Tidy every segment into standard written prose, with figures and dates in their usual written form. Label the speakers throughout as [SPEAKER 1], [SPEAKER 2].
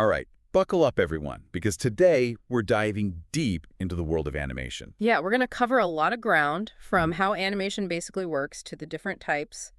[SPEAKER 1] All right, buckle up everyone, because today we're diving deep into the world of animation.
[SPEAKER 2] Yeah, we're going to cover a lot of ground from how animation basically works to the different types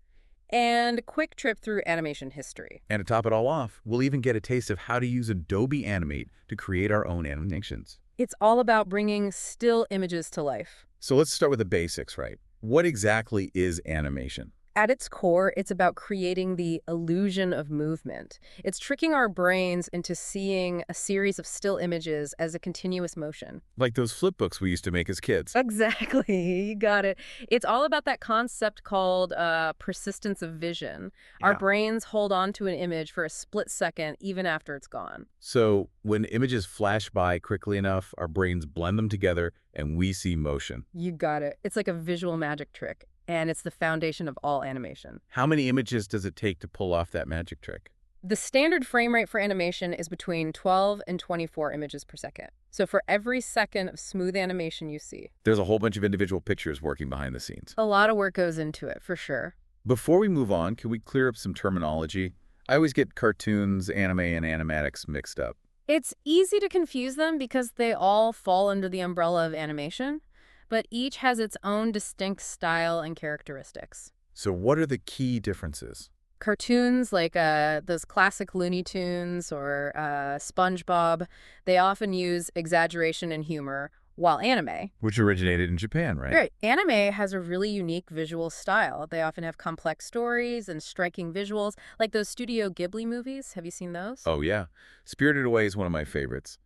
[SPEAKER 2] and a quick trip through animation history.
[SPEAKER 1] And to top it all off, we'll even get a taste of how to use Adobe Animate to create our own animations.
[SPEAKER 2] It's all about bringing still images to life.
[SPEAKER 1] So let's start with the basics, right? What exactly is animation?
[SPEAKER 2] At its core, it's about creating the illusion of movement. It's tricking our brains into seeing a series of still images as a continuous motion.
[SPEAKER 1] Like those flip books we used to make as kids.
[SPEAKER 2] Exactly, you got it. It's all about that concept called persistence of vision. Our
[SPEAKER 1] Yeah.
[SPEAKER 2] brains hold on to an image for a split second even after it's gone.
[SPEAKER 1] So when images flash by quickly enough, our brains blend them together and we see motion.
[SPEAKER 2] You got it. It's like a visual magic trick, and it's the foundation of all animation.
[SPEAKER 1] How many images does it take to pull off that magic trick?
[SPEAKER 2] The standard frame rate for animation is between 12 and 24 images per second. So for every second of smooth animation you see,
[SPEAKER 1] There's a whole bunch of individual pictures working behind the scenes.
[SPEAKER 2] a lot of work goes into it, for sure.
[SPEAKER 1] Before we move on, can we clear up some terminology? I always get cartoons, anime, and animatics mixed up.
[SPEAKER 2] It's easy to confuse them because they all fall under the umbrella of animation, but each has its own distinct style and characteristics.
[SPEAKER 1] So what are the key differences?
[SPEAKER 2] Cartoons like those classic Looney Tunes or SpongeBob, they often use exaggeration and humor, while anime,
[SPEAKER 1] Which originated in Japan, right?
[SPEAKER 2] right, anime has a really unique visual style. They often have complex stories and striking visuals, like those Studio Ghibli movies. Have you seen those?
[SPEAKER 1] Oh, yeah. Spirited Away is one of my favorites.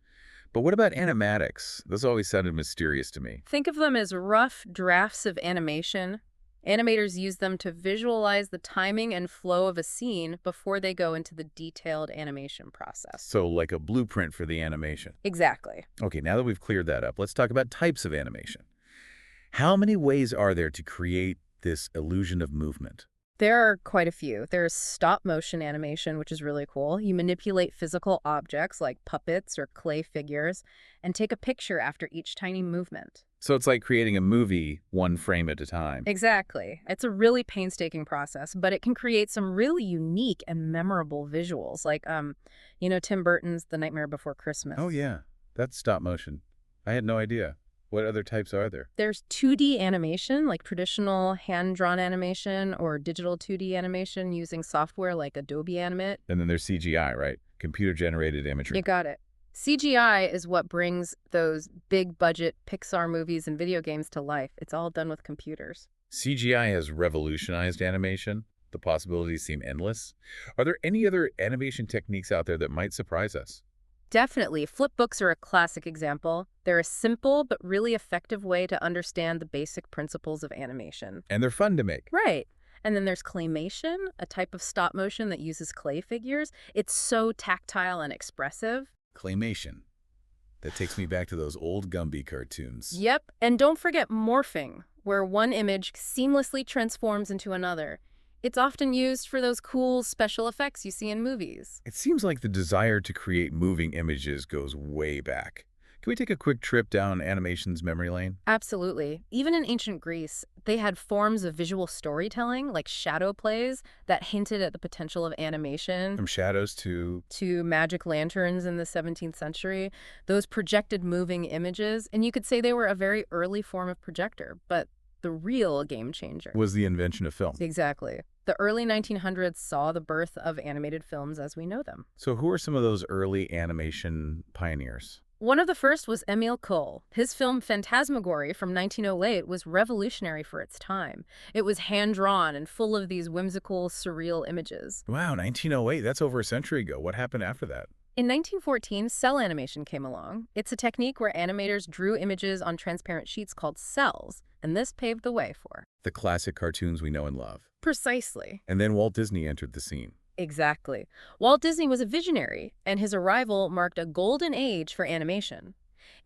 [SPEAKER 1] But what about animatics? Those always sounded mysterious to me.
[SPEAKER 2] Think of them as rough drafts of animation. Animators use them to visualize the timing and flow of a scene before they go into the detailed animation process.
[SPEAKER 1] So like a blueprint for the animation.
[SPEAKER 2] Exactly.
[SPEAKER 1] Okay, now that we've cleared that up, let's talk about types of animation. How many ways are there to create this illusion of movement?
[SPEAKER 2] There are quite a few. There's stop motion animation, which is really cool. You manipulate physical objects like puppets or clay figures and take a picture after each tiny movement.
[SPEAKER 1] So it's like creating a movie one frame at a time.
[SPEAKER 2] Exactly. It's a really painstaking process, but it can create some really unique and memorable visuals, like, Tim Burton's The Nightmare Before Christmas.
[SPEAKER 1] Oh, yeah. That's stop motion. I had no idea. What other types are there?
[SPEAKER 2] There's 2D animation, like traditional hand-drawn animation or digital 2D animation using software like Adobe Animate.
[SPEAKER 1] And then there's CGI, right? Computer-generated imagery.
[SPEAKER 2] You got it. CGI is what brings those big-budget Pixar movies and video games to life. It's all done with computers.
[SPEAKER 1] CGI has revolutionized animation. The possibilities seem endless. Are there any other animation techniques out there that might surprise us?
[SPEAKER 2] Definitely. Flipbooks are a classic example. They're a simple but really effective way to understand the basic principles of animation.
[SPEAKER 1] And they're fun to make.
[SPEAKER 2] Right. And then there's claymation, a type of stop motion that uses clay figures. It's so tactile and expressive.
[SPEAKER 1] Claymation. That takes me back to those old Gumby cartoons.
[SPEAKER 2] Yep. And don't forget morphing, where one image seamlessly transforms into another. It's often used for those cool special effects you see in movies.
[SPEAKER 1] It seems like the desire to create moving images goes way back. Can we take a quick trip down animation's memory lane?
[SPEAKER 2] Absolutely. Even in ancient Greece, they had forms of visual storytelling, like shadow plays, that hinted at the potential of animation.
[SPEAKER 1] From shadows to...
[SPEAKER 2] To magic lanterns in the 17th century, those projected moving images, and you could say they were a very early form of projector, but the real game changer.
[SPEAKER 1] was the invention of film.
[SPEAKER 2] Exactly. The early 1900s saw the birth of animated films as we know them.
[SPEAKER 1] So who are some of those early animation pioneers?
[SPEAKER 2] One of the first was Emile Cole. His film Phantasmagory from 1908 was revolutionary for its time. It was hand-drawn and full of these whimsical, surreal images.
[SPEAKER 1] Wow, 1908, that's over a century ago. What happened after that?
[SPEAKER 2] In 1914, cell animation came along. It's a technique where animators drew images on transparent sheets called cells, and this paved the way for.
[SPEAKER 1] The classic cartoons we know and love.
[SPEAKER 2] Precisely.
[SPEAKER 1] And then Walt Disney entered the scene.
[SPEAKER 2] Exactly. Walt Disney was a visionary, and his arrival marked a golden age for animation.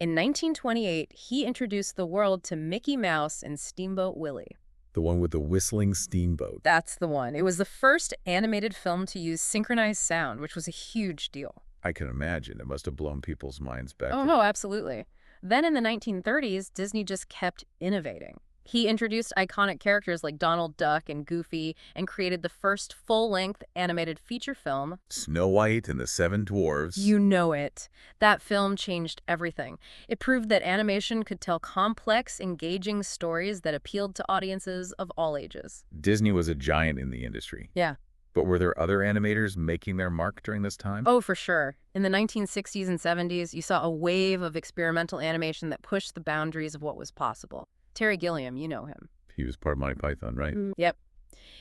[SPEAKER 2] In 1928, he introduced the world to Mickey Mouse and Steamboat Willie.
[SPEAKER 1] The one with the whistling steamboat.
[SPEAKER 2] That's the one. It was the first animated film to use synchronized sound, which was a huge deal.
[SPEAKER 1] I can imagine. It must have blown people's minds back
[SPEAKER 2] Oh,
[SPEAKER 1] then.
[SPEAKER 2] no, absolutely. Then in the 1930s, Disney just kept innovating. He introduced iconic characters like Donald Duck and Goofy and created the first full-length animated feature film.
[SPEAKER 1] Snow White and the Seven Dwarfs.
[SPEAKER 2] You know it. That film changed everything. It proved that animation could tell complex, engaging stories that appealed to audiences of all ages.
[SPEAKER 1] Disney was a giant in the industry.
[SPEAKER 2] Yeah.
[SPEAKER 1] But were there other animators making their mark during this time?
[SPEAKER 2] Oh, for sure. In the 1960s and 70s, you saw a wave of experimental animation that pushed the boundaries of what was possible. Terry Gilliam, you know him.
[SPEAKER 1] He was part of Monty Python, right?
[SPEAKER 2] Yep.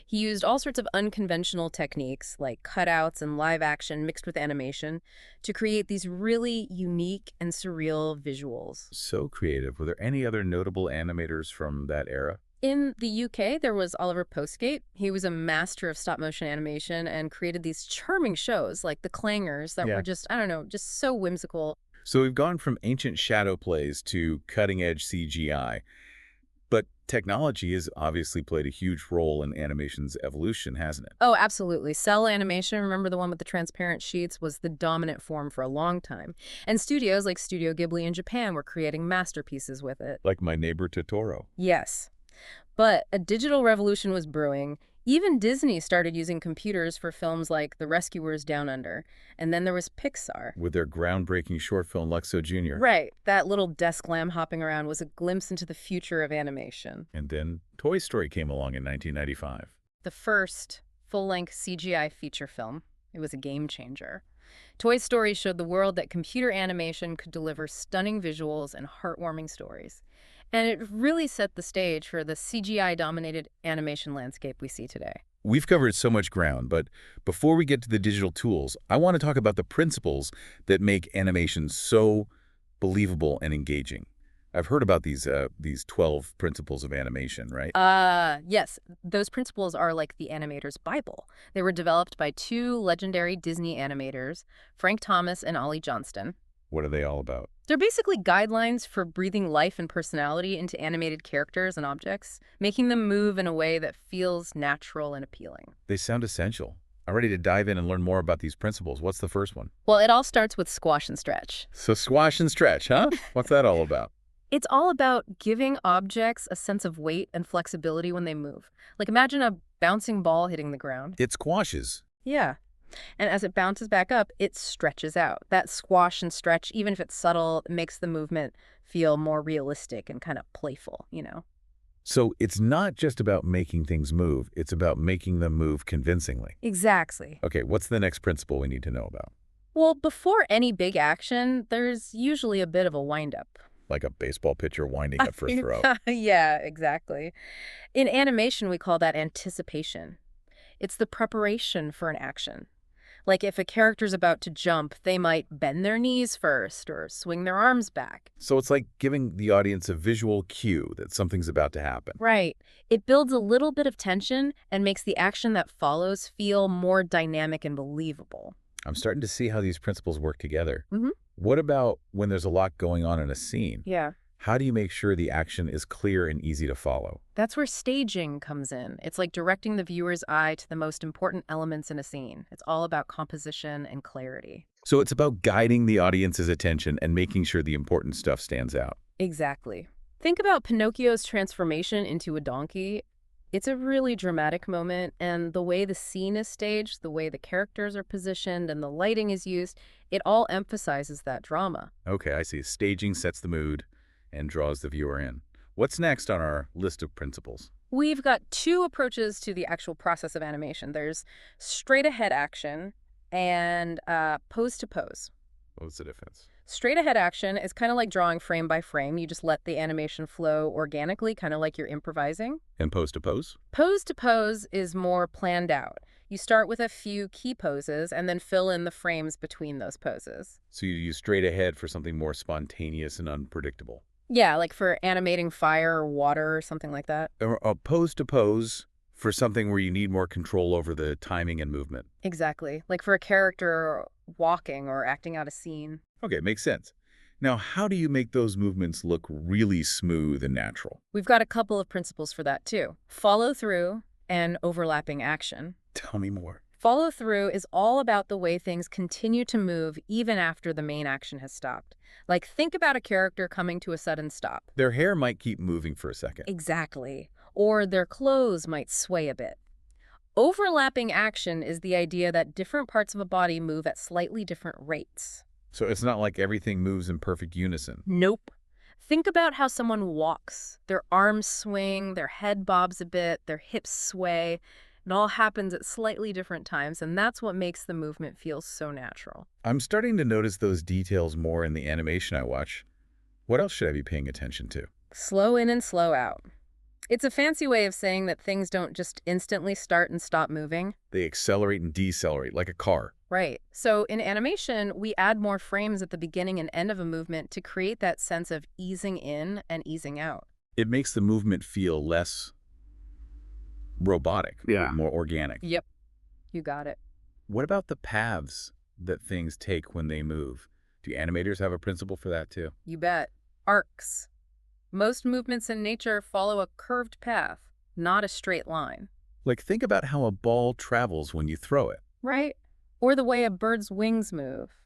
[SPEAKER 2] He used all sorts of unconventional techniques, like cutouts and live action mixed with animation, to create these really unique and surreal visuals.
[SPEAKER 1] So creative. Were there any other notable animators from that era?
[SPEAKER 2] In the UK, there was Oliver Postgate. He was a master of stop-motion animation and created these charming shows like The Clangers that were just, I don't know, just so whimsical.
[SPEAKER 1] So we've gone from ancient shadow plays to cutting-edge CGI. But technology has obviously played a huge role in animation's evolution, hasn't it?
[SPEAKER 2] Oh, absolutely. Cell animation, remember the one with the transparent sheets, was the dominant form for a long time. And studios like Studio Ghibli in Japan were creating masterpieces with it.
[SPEAKER 1] Like My Neighbor Totoro.
[SPEAKER 2] Yes. But a digital revolution was brewing. Even Disney started using computers for films like The Rescuers Down Under. And then there was Pixar.
[SPEAKER 1] With their groundbreaking short film Luxo Jr.
[SPEAKER 2] Right. That little desk lamb hopping around was a glimpse into the future of animation.
[SPEAKER 1] And then Toy Story came along in 1995.
[SPEAKER 2] The first full-length CGI feature film. It was a game changer. Toy Story showed the world that computer animation could deliver stunning visuals and heartwarming stories. And it really set the stage for the CGI-dominated animation landscape we see today.
[SPEAKER 1] We've covered so much ground, but before we get to the digital tools, I want to talk about the principles that make animation so believable and engaging. I've heard about these 12 principles of animation, right?
[SPEAKER 2] Yes, those principles are like the animator's Bible. They were developed by two legendary Disney animators, Frank Thomas and Ollie Johnston.
[SPEAKER 1] What are they all about?
[SPEAKER 2] They're basically guidelines for breathing life and personality into animated characters and objects, making them move in a way that feels natural and appealing.
[SPEAKER 1] They sound essential. I'm ready to dive in and learn more about these principles. What's the first one?
[SPEAKER 2] Well, it all starts with squash and stretch.
[SPEAKER 1] So squash and stretch, huh? What's that all about?
[SPEAKER 2] It's all about giving objects a sense of weight and flexibility when they move. Like imagine a bouncing ball hitting the ground.
[SPEAKER 1] It squashes.
[SPEAKER 2] Yeah. And as it bounces back up, it stretches out. That squash and stretch, even if it's subtle, makes the movement feel more realistic and kind of playful, you know?
[SPEAKER 1] So it's not just about making things move. It's about making them move convincingly.
[SPEAKER 2] Exactly.
[SPEAKER 1] Okay, what's the next principle we need to know about?
[SPEAKER 2] Well, before any big action, there's usually a bit of a wind-up.
[SPEAKER 1] Like a baseball pitcher winding up for a throw.
[SPEAKER 2] Yeah, exactly. In animation, we call that anticipation. It's the preparation for an action. Like if a character's about to jump, they might bend their knees first or swing their arms back.
[SPEAKER 1] So it's like giving the audience a visual cue that something's about to happen.
[SPEAKER 2] Right. It builds a little bit of tension and makes the action that follows feel more dynamic and believable.
[SPEAKER 1] I'm starting to see how these principles work together.
[SPEAKER 2] Mm-hmm.
[SPEAKER 1] What about when there's a lot going on in a scene?
[SPEAKER 2] Yeah.
[SPEAKER 1] How do you make sure the action is clear and easy to follow?
[SPEAKER 2] That's where staging comes in. It's like directing the viewer's eye to the most important elements in a scene. It's all about composition and clarity.
[SPEAKER 1] So it's about guiding the audience's attention and making sure the important stuff stands out.
[SPEAKER 2] Exactly. Think about Pinocchio's transformation into a donkey. It's a really dramatic moment, and the way the scene is staged, the way the characters are positioned, and the lighting is used, it all emphasizes that drama.
[SPEAKER 1] Okay, I see. Staging sets the mood and draws the viewer in. What's next on our list of principles?
[SPEAKER 2] We've got two approaches to the actual process of animation. There's straight-ahead action and pose-to-pose.
[SPEAKER 1] What's the difference?
[SPEAKER 2] Straight-ahead action is kind of like drawing frame by frame. You just let the animation flow organically, kind of like you're improvising.
[SPEAKER 1] And pose to pose?
[SPEAKER 2] Pose-to-pose is more planned out. You start with a few key poses and then fill in the frames between those poses.
[SPEAKER 1] So you use straight ahead for something more spontaneous and unpredictable.
[SPEAKER 2] Yeah, like for animating fire or water or something like that.
[SPEAKER 1] Or a pose to pose for something where you need more control over the timing and movement.
[SPEAKER 2] Exactly. Like for a character walking or acting out a scene.
[SPEAKER 1] Okay, makes sense. Now, how do you make those movements look really smooth and natural?
[SPEAKER 2] We've got a couple of principles for that too. Follow through and overlapping action.
[SPEAKER 1] Tell me more.
[SPEAKER 2] Follow through is all about the way things continue to move even after the main action has stopped. Like, think about a character coming to a sudden stop.
[SPEAKER 1] Their hair might keep moving for a second.
[SPEAKER 2] Exactly. Or their clothes might sway a bit. Overlapping action is the idea that different parts of a body move at slightly different rates.
[SPEAKER 1] So it's not like everything moves in perfect unison.
[SPEAKER 2] Nope. Think about how someone walks. Their arms swing, their head bobs a bit, their hips sway. It all happens at slightly different times, and that's what makes the movement feel so natural.
[SPEAKER 1] I'm starting to notice those details more in the animation I watch. What else should I be paying attention to?
[SPEAKER 2] Slow in and slow out. It's a fancy way of saying that things don't just instantly start and stop moving.
[SPEAKER 1] They accelerate and decelerate like a car.
[SPEAKER 2] Right. So in animation, we add more frames at the beginning and end of a movement to create that sense of easing in and easing out.
[SPEAKER 1] It makes the movement feel less robotic,
[SPEAKER 3] Yeah.
[SPEAKER 1] more organic.
[SPEAKER 2] Yep. You got it.
[SPEAKER 1] What about the paths that things take when they move? Do animators have a principle for that too?
[SPEAKER 2] You bet. Arcs. Most movements in nature follow a curved path, not a straight line.
[SPEAKER 1] Like, think about how a ball travels when you throw it.
[SPEAKER 2] Right? Or the way a bird's wings move.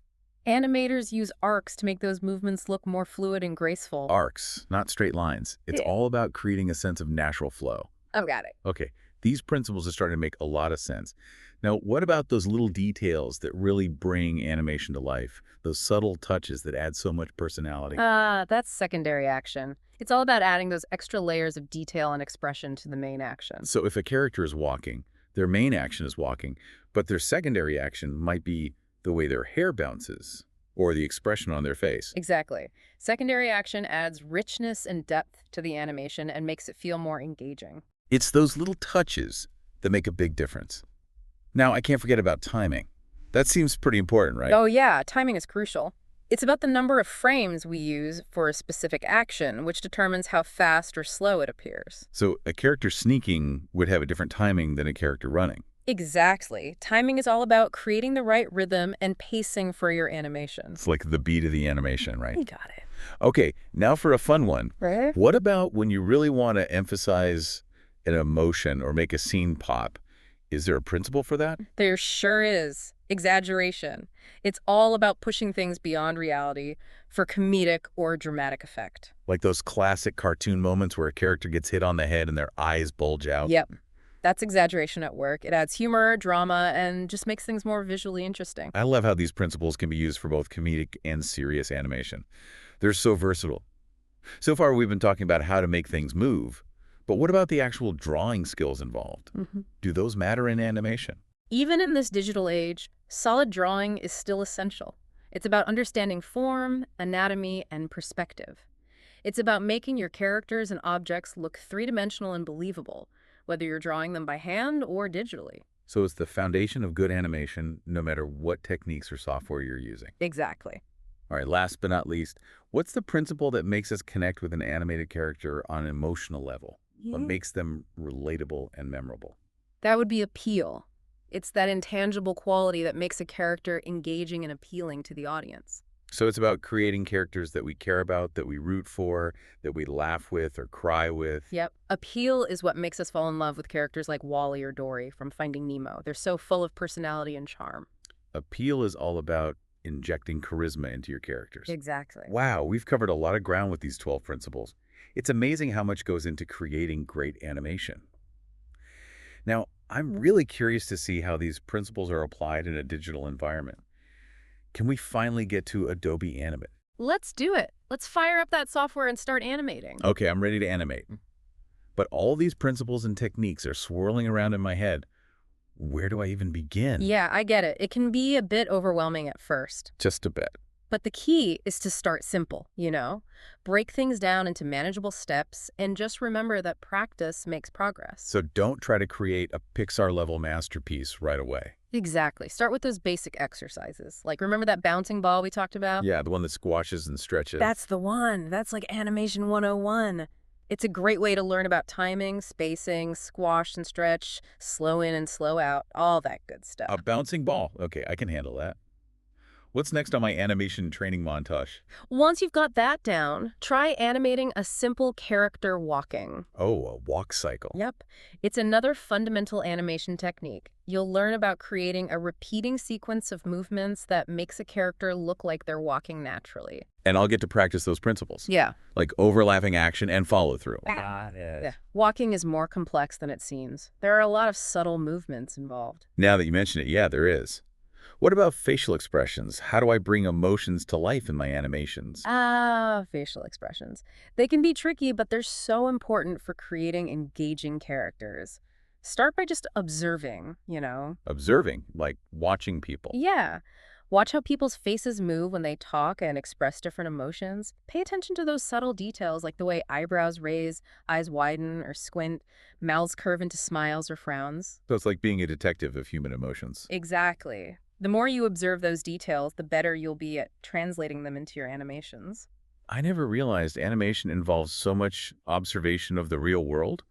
[SPEAKER 2] Animators use arcs to make those movements look more fluid and graceful.
[SPEAKER 1] Arcs, not straight lines. It's
[SPEAKER 2] Yeah.
[SPEAKER 1] all about creating a sense of natural flow.
[SPEAKER 2] I've got it.
[SPEAKER 1] Okay, these principles are starting to make a lot of sense. Now, what about those little details that really bring animation to life? Those subtle touches that add so much personality?
[SPEAKER 2] That's secondary action. It's all about adding those extra layers of detail and expression to the main action.
[SPEAKER 1] So if a character is walking, their main action is walking, but their secondary action might be the way their hair bounces or the expression on their face.
[SPEAKER 2] Exactly. Secondary action adds richness and depth to the animation and makes it feel more engaging.
[SPEAKER 1] It's those little touches that make a big difference. Now, I can't forget about timing. That seems pretty important, right?
[SPEAKER 2] Oh yeah, timing is crucial. It's about the number of frames we use for a specific action, which determines how fast or slow it appears.
[SPEAKER 1] So a character sneaking would have a different timing than a character running.
[SPEAKER 2] Exactly. Timing is all about creating the right rhythm and pacing for your animations.
[SPEAKER 1] It's like the beat of the animation, right?
[SPEAKER 2] You got it.
[SPEAKER 1] Okay, now for a fun one.
[SPEAKER 2] Right?
[SPEAKER 1] What about when you really want to emphasize an emotion or make a scene pop? Is there a principle for that?
[SPEAKER 2] There sure is. Exaggeration. It's all about pushing things beyond reality for comedic or dramatic effect.
[SPEAKER 1] Like those classic cartoon moments where a character gets hit on the head and their eyes bulge out?
[SPEAKER 2] Yep. That's exaggeration at work. It adds humor, drama, and just makes things more visually interesting.
[SPEAKER 1] I love how these principles can be used for both comedic and serious animation. They're so versatile. So far, we've been talking about how to make things move, but what about the actual drawing skills involved? Do those matter in animation?
[SPEAKER 2] Even in this digital age, solid drawing is still essential. It's about understanding form, anatomy, and perspective. It's about making your characters and objects look three-dimensional and believable, whether you're drawing them by hand or digitally.
[SPEAKER 1] So it's the foundation of good animation, no matter what techniques or software you're using.
[SPEAKER 2] Exactly.
[SPEAKER 1] All right, last but not least, what's the principle that makes us connect with an animated character on an emotional level? What makes them relatable and memorable?
[SPEAKER 2] That would be appeal. It's that intangible quality that makes a character engaging and appealing to the audience.
[SPEAKER 1] So it's about creating characters that we care about, that we root for, that we laugh with or cry with.
[SPEAKER 2] Yep. Appeal is what makes us fall in love with characters like Wally or Dory from Finding Nemo. They're so full of personality and charm.
[SPEAKER 1] Appeal is all about injecting charisma into your characters.
[SPEAKER 2] Exactly.
[SPEAKER 1] Wow, we've covered a lot of ground with these 12 principles. It's amazing how much goes into creating great animation. Now, I'm really curious to see how these principles are applied in a digital environment. Can we finally get to Adobe Animate?
[SPEAKER 2] Let's do it. Let's fire up that software and start animating.
[SPEAKER 1] Okay, I'm ready to animate. But all these principles and techniques are swirling around in my head. Where do I even begin?
[SPEAKER 2] Yeah, I get it. It can be a bit overwhelming at first.
[SPEAKER 1] Just a bit.
[SPEAKER 2] But the key is to start simple, you know? Break things down into manageable steps and just remember that practice makes progress.
[SPEAKER 1] So don't try to create a Pixar-level masterpiece right away.
[SPEAKER 2] Exactly. Start with those basic exercises. Like, remember that bouncing ball we talked about?
[SPEAKER 1] Yeah, the one that squashes and stretches.
[SPEAKER 2] That's the one. That's like Animation 101. It's a great way to learn about timing, spacing, squash and stretch, slow in and slow out, all that good stuff.
[SPEAKER 1] A bouncing ball. Okay, I can handle that. What's next on my animation training montage?
[SPEAKER 2] Once you've got that down, try animating a simple character walking.
[SPEAKER 1] Oh, a walk cycle.
[SPEAKER 2] Yep. It's another fundamental animation technique. You'll learn about creating a repeating sequence of movements that makes a character look like they're walking naturally.
[SPEAKER 1] And I'll get to practice those principles,
[SPEAKER 2] Yeah.
[SPEAKER 1] like overlapping action and follow through.
[SPEAKER 3] Got it.
[SPEAKER 2] Yeah. Walking is more complex than it seems. There are a lot of subtle movements involved.
[SPEAKER 1] Now that you mention it, yeah, there is. What about facial expressions? How do I bring emotions to life in my animations?
[SPEAKER 2] Facial expressions. They can be tricky, but they're so important for creating engaging characters. Start by just observing.
[SPEAKER 1] Observing, like watching people.
[SPEAKER 2] Yeah. Watch how people's faces move when they talk and express different emotions. Pay attention to those subtle details like the way eyebrows raise, eyes widen or squint, mouths curve into smiles or frowns.
[SPEAKER 1] So it's like being a detective of human emotions.
[SPEAKER 2] Exactly. The more you observe those details, the better you'll be at translating them into your animations.
[SPEAKER 1] I never realized animation involves so much observation of the real world.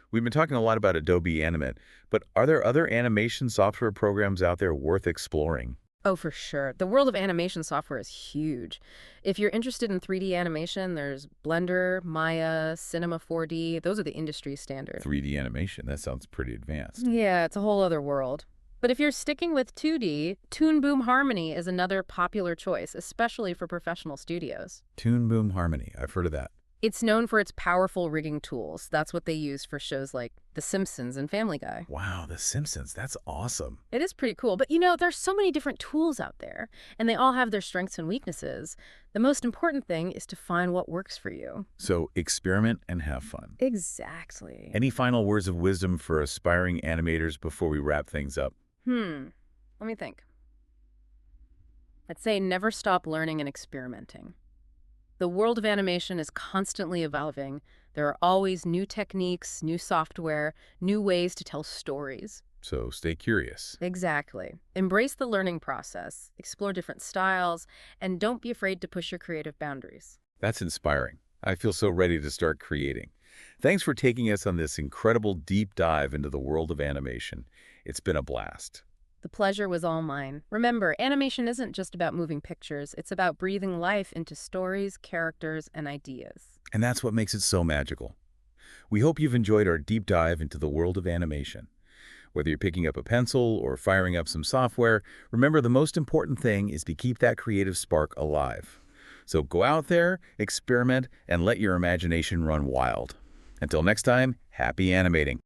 [SPEAKER 1] We've been talking a lot about Adobe Animate, but are there other animation software programs out there worth exploring?
[SPEAKER 2] Oh, for sure. The world of animation software is huge. If you're interested in 3D animation, there's Blender, Maya, Cinema 4D. Those are the industry standard.
[SPEAKER 1] 3D animation, that sounds pretty advanced.
[SPEAKER 2] Yeah, it's a whole other world. But if you're sticking with 2D, Toon Boom Harmony is another popular choice, especially for professional studios.
[SPEAKER 1] Toon Boom Harmony, I've heard of that.
[SPEAKER 2] It's known for its powerful rigging tools. That's what they use for shows like The Simpsons and Family Guy.
[SPEAKER 1] Wow, The Simpsons, that's awesome.
[SPEAKER 2] It is pretty cool. But there's so many different tools out there, and they all have their strengths and weaknesses. The most important thing is to find what works for you.
[SPEAKER 1] So experiment and have fun.
[SPEAKER 2] Exactly.
[SPEAKER 1] Any final words of wisdom for aspiring animators before we wrap things up?
[SPEAKER 2] Let me think. I'd say never stop learning and experimenting. The world of animation is constantly evolving. There are always new techniques, new software, new ways to tell stories.
[SPEAKER 1] So stay curious.
[SPEAKER 2] Exactly. Embrace the learning process, explore different styles, and don't be afraid to push your creative boundaries.
[SPEAKER 1] That's inspiring. I feel so ready to start creating. Thanks for taking us on this incredible deep dive into the world of animation. It's been a blast.
[SPEAKER 2] The pleasure was all mine. Remember, animation isn't just about moving pictures. It's about breathing life into stories, characters, and ideas.
[SPEAKER 1] And that's what makes it so magical. We hope you've enjoyed our deep dive into the world of animation. Whether you're picking up a pencil or firing up some software, remember the most important thing is to keep that creative spark alive. So go out there, experiment, and let your imagination run wild. Until next time, happy animating.